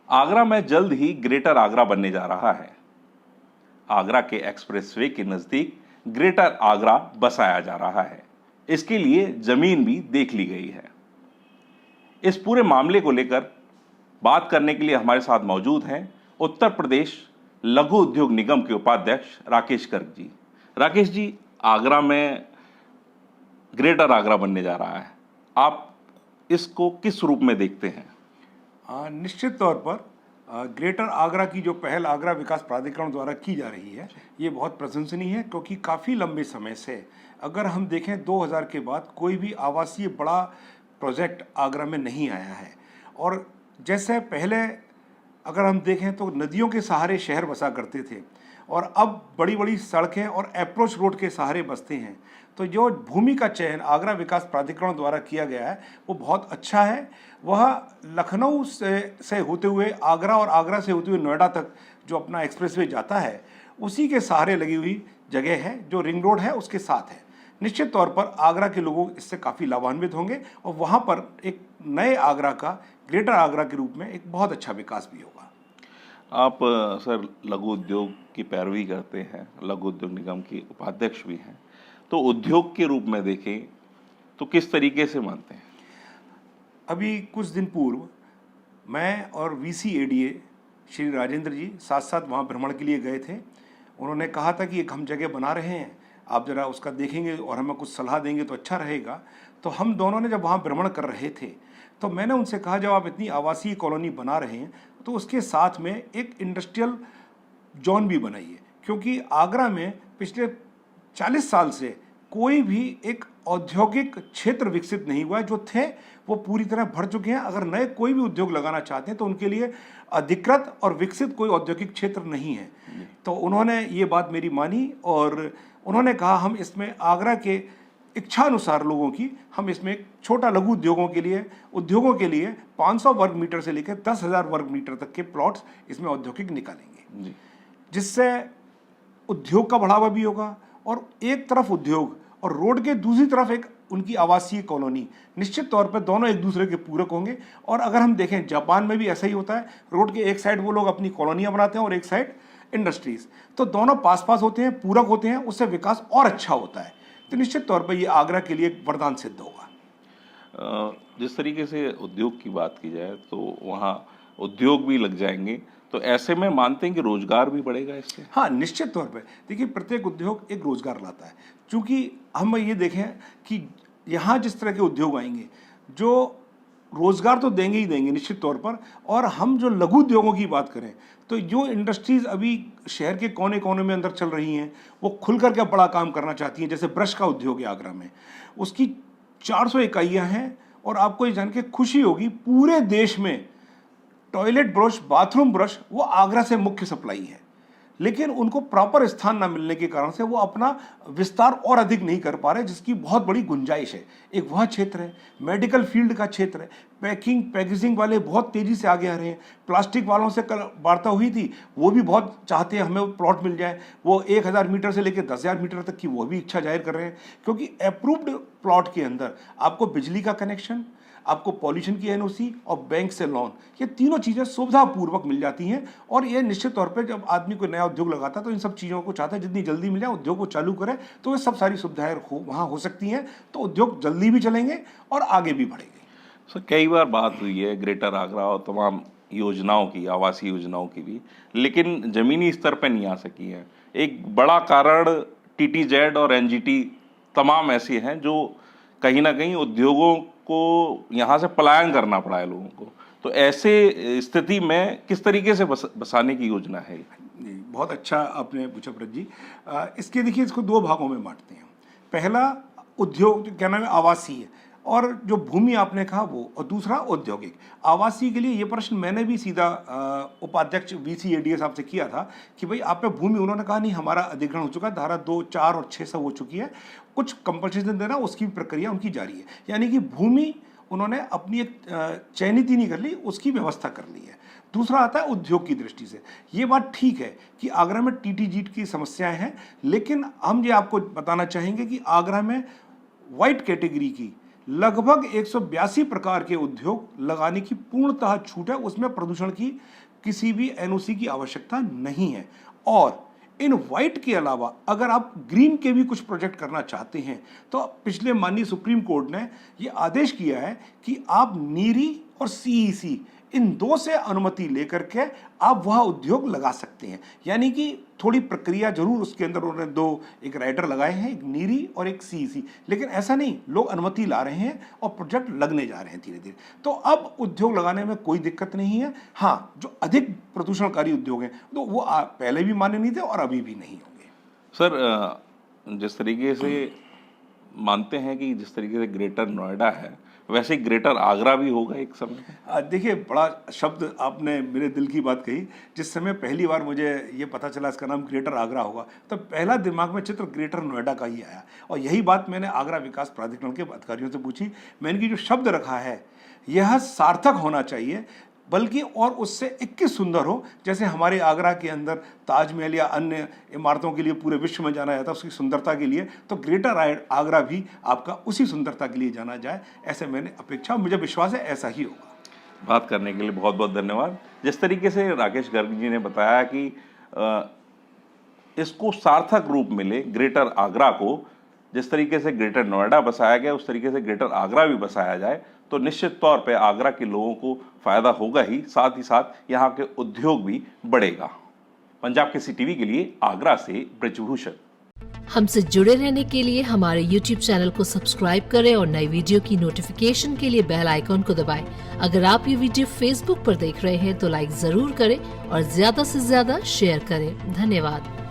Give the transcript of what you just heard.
आगरा में जल्द ही ग्रेटर आगरा बनने जा रहा है। आगरा के एक्सप्रेसवे के नजदीक ग्रेटर आगरा बसाया जा रहा है। इसके लिए जमीन भी देख ली गई है। इस पूरे मामले को लेकर बात करने के लिए हमारे साथ मौजूद हैं उत्तर प्रदेश लघु उद्योग निगम के उपाध्यक्ष राकेश गर्ग जी। राकेश जी, आगरा में ग्रेटर आगरा बनने जा रहा है, आप इसको किस रूप में देखते हैं? निश्चित तौर पर ग्रेटर आगरा की जो पहल आगरा विकास प्राधिकरण द्वारा की जा रही है, ये बहुत प्रशंसनीय है, क्योंकि काफ़ी लंबे समय से अगर हम देखें 2000 के बाद कोई भी आवासीय बड़ा प्रोजेक्ट आगरा में नहीं आया है। और जैसे पहले अगर हम देखें तो नदियों के सहारे शहर बसा करते थे, और अब बड़ी बड़ी सड़कें और अप्रोच रोड के सहारे बसते हैं। तो जो भूमि का चयन आगरा विकास प्राधिकरण द्वारा किया गया है वो बहुत अच्छा है। वह लखनऊ से होते हुए आगरा और आगरा से होते हुए नोएडा तक जो अपना एक्सप्रेसवे जाता है, उसी के सहारे लगी हुई जगह है, जो रिंग रोड है उसके साथ है। निश्चित तौर पर आगरा के लोग इससे काफ़ी लाभान्वित होंगे, और वहाँ पर एक नए आगरा का ग्रेटर आगरा के रूप में एक बहुत अच्छा विकास भी होगा। आप सर लघु उद्योग की पैरवी करते हैं, लघु उद्योग निगम के उपाध्यक्ष भी हैं, तो उद्योग के रूप में देखें तो किस तरीके से मानते हैं? अभी कुछ दिन पूर्व मैं और VCADA श्री राजेंद्र जी साथ साथ वहाँ भ्रमण के लिए गए थे। उन्होंने कहा था कि एक हम जगह बना रहे हैं, आप ज़रा उसका देखेंगे और हमें कुछ सलाह देंगे तो अच्छा रहेगा। तो हम दोनों ने जब वहाँ भ्रमण कर रहे थे तो मैंने उनसे कहा, जब आप इतनी आवासीय कॉलोनी बना रहे हैं तो उसके साथ में एक इंडस्ट्रियल जोन भी बनाइए, क्योंकि आगरा में पिछले 40 साल से कोई भी एक औद्योगिक क्षेत्र विकसित नहीं हुआ है। जो थे वो पूरी तरह भर चुके हैं। अगर नए कोई भी उद्योग लगाना चाहते हैं तो उनके लिए अधिकृत और विकसित कोई औद्योगिक क्षेत्र नहीं है। तो उन्होंने ये बात मेरी मानी और उन्होंने कहा हम इसमें आगरा के इच्छानुसार लोगों की, हम इसमें एक छोटा लघु उद्योगों के लिए 500 वर्ग मीटर से लेकर 10,000 वर्ग मीटर तक के प्लॉट्स इसमें औद्योगिक निकालेंगे, जिससे उद्योग का बढ़ावा भी होगा और एक तरफ उद्योग और रोड के दूसरी तरफ एक उनकी आवासीय कॉलोनी। निश्चित तौर पर दोनों एक दूसरे के पूरक होंगे। और अगर हम देखें जापान में भी ऐसा ही होता है, रोड के एक साइड वो लोग अपनी कॉलोनियाँ बनाते हैं और एक साइड इंडस्ट्रीज, तो दोनों पास पास होते हैं, पूरक होते हैं, उससे विकास और अच्छा होता है। तो निश्चित तौर पर ये आगरा के लिए एक वरदान सिद्ध होगा। जिस तरीके से उद्योग की बात की जाए तो वहाँ उद्योग भी लग जाएंगे, तो ऐसे में मानते हैं कि रोजगार भी बढ़ेगा इससे? हाँ, निश्चित तौर पे देखिए, प्रत्येक उद्योग एक रोजगार लाता है। चूँकि हम ये देखें कि यहाँ जिस तरह के उद्योग आएंगे जो रोजगार तो देंगे ही देंगे निश्चित तौर पर। और हम जो लघु उद्योगों की बात करें तो जो इंडस्ट्रीज़ अभी शहर के कोने कोने में अंदर चल रही हैं, वो खुल करके बड़ा काम करना चाहती हैं। जैसे ब्रश का उद्योग है आगरा में, उसकी 400 इकाइयाँ हैं। और आपको ये जान के खुशी होगी, पूरे देश में टॉयलेट ब्रश, बाथरूम ब्रश वो आगरा से मुख्य सप्लाई है। लेकिन उनको प्रॉपर स्थान ना मिलने के कारण से वो अपना विस्तार और अधिक नहीं कर पा रहे, जिसकी बहुत बड़ी गुंजाइश है। एक वह क्षेत्र है, मेडिकल फील्ड का क्षेत्र है, पैकेजिंग वाले बहुत तेज़ी से आगे आ रहे हैं। प्लास्टिक वालों से कल वार्ता हुई थी, वो भी बहुत चाहते हैं हमें प्लॉट मिल जाए। वो 1000 मीटर से लेकर 10,000 मीटर तक की वो भी इच्छा जाहिर कर रहे हैं, क्योंकि अप्रूव्ड प्लॉट के अंदर आपको बिजली का कनेक्शन, आपको पॉल्यूशन की NOC और बैंक से लोन, ये तीनों चीज़ें सुविधापूर्वक मिल जाती हैं। और ये निश्चित तौर पे जब आदमी कोई नया उद्योग लगाता है तो इन सब चीज़ों को चाहता है जितनी जल्दी मिल जाए, उद्योग को चालू करे, तो ये सब सारी सुविधाएं वहाँ हो सकती हैं। तो उद्योग जल्दी भी चलेंगे और आगे भी बढ़ेंगे। सर, कई बार बात हुई है ग्रेटर आगरा और तमाम योजनाओं की, आवासीय योजनाओं की भी, लेकिन ज़मीनी स्तर पर नहीं आ सकी है। एक बड़ा कारण TTZ और NGT तमाम ऐसे हैं जो कहीं ना कहीं उद्योगों को यहाँ से पलायन करना पड़ा है लोगों को। तो ऐसे स्थिति में किस तरीके से बसाने की योजना है? बहुत अच्छा आपने पूछा व्रत जी। इसके देखिए, इसको 2 भागों में बांटते हैं। पहला उद्योग क्या नाम है, आवासीय, और जो भूमि आपने कहा वो, और दूसरा औद्योगिक। आवासीय के लिए ये प्रश्न मैंने भी सीधा उपाध्यक्ष VCADA साहब से किया था कि भाई आप पे भूमि, उन्होंने कहा नहीं हमारा अधिग्रहण हो चुका है, धारा 2, 4 और 6 सब हो चुकी है, कुछ कंपनसेशन देना उसकी प्रक्रिया उनकी जारी है। यानी कि भूमि उन्होंने अपनी एक चयनित ही नहीं कर ली, उसकी व्यवस्था कर ली है। दूसरा आता है उद्योग की दृष्टि से। ये बात ठीक है कि आगरा में TTG की समस्याएं हैं, लेकिन हम ये आपको बताना चाहेंगे कि आगरा में वाइट कैटेगरी की लगभग 182 प्रकार के उद्योग लगाने की पूर्णतः छूट है, उसमें प्रदूषण की किसी भी एनओसी की आवश्यकता नहीं है। और इन व्हाइट के अलावा अगर आप ग्रीन के भी कुछ प्रोजेक्ट करना चाहते हैं तो पिछले माननीय सुप्रीम कोर्ट ने ये आदेश किया है कि आप नीरी और सीईसी इन दो से अनुमति लेकर के आप वह उद्योग लगा सकते हैं। यानी कि थोड़ी प्रक्रिया जरूर उसके अंदर उन्होंने दो एक राइडर लगाए हैं, एक नीरी और एक सीईसी, लेकिन ऐसा नहीं, लोग अनुमति ला रहे हैं और प्रोजेक्ट लगने जा रहे हैं धीरे धीरे। तो अब उद्योग लगाने में कोई दिक्कत नहीं है। हाँ, जो अधिक प्रदूषणकारी उद्योग हैं तो वो पहले भी मान्य नहीं थे और अभी भी नहीं होंगे। सर, जिस तरीके से मानते हैं कि जिस तरीके से ग्रेटर नोएडा है वैसे ही ग्रेटर आगरा भी होगा एक समय। देखिए, बड़ा शब्द आपने मेरे दिल की बात कही। जिस समय पहली बार मुझे ये पता चला इसका नाम ग्रेटर आगरा होगा तो पहला दिमाग में चित्र ग्रेटर नोएडा का ही आया, और यही बात मैंने आगरा विकास प्राधिकरण के अधिकारियों से पूछी। मैंने कि जो शब्द रखा है यह सार्थक होना चाहिए, बल्कि और उससे 21 सुंदर हो। जैसे हमारे आगरा के अंदर ताजमहल या अन्य इमारतों के लिए पूरे विश्व में जाना जाता है उसकी सुंदरता के लिए, तो ग्रेटर आगरा भी आपका उसी सुंदरता के लिए जाना जाए, ऐसे मैंने अपेक्षा, मुझे विश्वास है ऐसा ही होगा। बात करने के लिए बहुत बहुत धन्यवाद। जिस तरीके से राकेश गर्ग जी ने बताया कि इसको सार्थक रूप मिले ग्रेटर आगरा को, जिस तरीके से ग्रेटर नोएडा बसाया गया उस तरीके से ग्रेटर आगरा भी बसाया जाए तो निश्चित तौर पे आगरा के लोगों को फायदा होगा ही साथ यहाँ के उद्योग भी बढ़ेगा। पंजाब के टीवी के लिए आगरा से ब्रजभूषण। हमसे जुड़े रहने के लिए हमारे YouTube चैनल को सब्सक्राइब करें और नई वीडियो की नोटिफिकेशन के लिए बेल आइकॉन को दबाएं। अगर आप ये वीडियो Facebook पर देख रहे हैं तो लाइक जरूर करें और ज्यादा से ज्यादा शेयर करें। धन्यवाद।